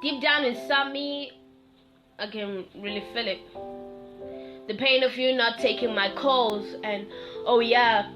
deep down inside me, I can really feel it. The pain of you not taking my calls, and oh yeah,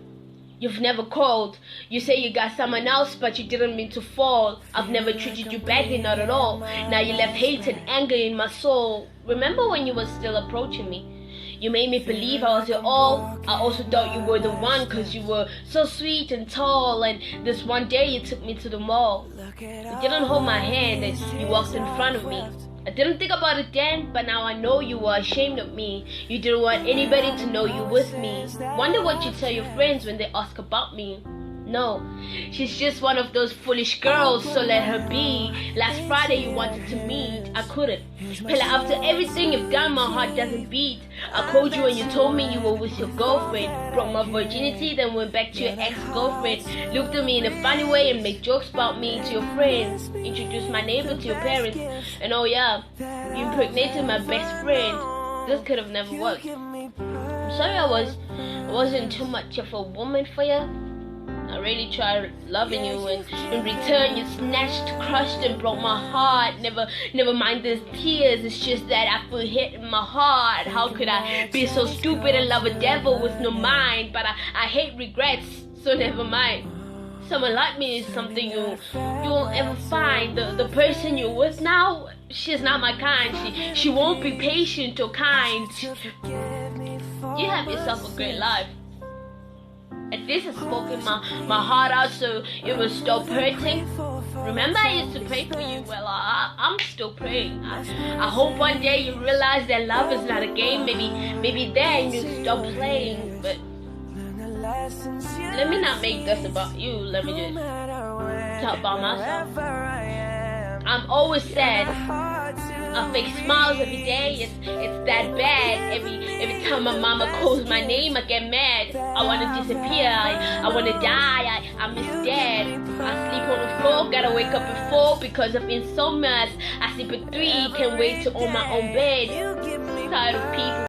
you've never called. You say you got someone else, but you didn't mean to fall. I've never treated you badly, not at all. Now you left hate and anger in my soul. Remember when you were still approaching me? You made me believe I was your all. I also thought you were the one, cause you were so sweet and tall. And this one day you took me to the mall. You didn't hold my hand and you walked in front of me. I didn't think about it then, but now I know you were ashamed of me. You didn't want anybody to know you with me. Wonder what you tell your friends when they ask about me. No, she's just one of those foolish girls, so let her be. Last Friday you wanted to meet, I couldn't. Pella, after everything you've done, my heart doesn't beat. I called you and you told me you were with your girlfriend. Broke my virginity, then went back to your ex-girlfriend. Looked at me in a funny way and made jokes about me to your friends. Introduced my neighbor to your parents. And oh yeah, you impregnated my best friend. This could have never worked. I'm sorry I wasn't too much of a woman for you. I really tried loving you, and in return you snatched, crushed, and broke my heart. Never mind the tears, it's just that I feel hit in my heart. How could I be so stupid and love a devil with no mind? But I hate regrets, so never mind. Someone like me is something you won't ever find. The person you're with now, she's not my kind. She won't be patient or kind. You have yourself a great life. At least I've spoken my heart out so it will stop hurting. Remember I used to pray for you? Well, I'm still praying. I hope one day you realize that love is not a game. Maybe then you stop playing. But let me not make this about you. Let me just talk about myself. I'm always sad. I fake smiles every day, it's that bad. Every time my mama calls my name, I get mad. I wanna disappear, I wanna die, I miss dad. I sleep on the floor, gotta wake up at 4 because of insomnia. I sleep at 3, can't wait to own my own bed. Tired of people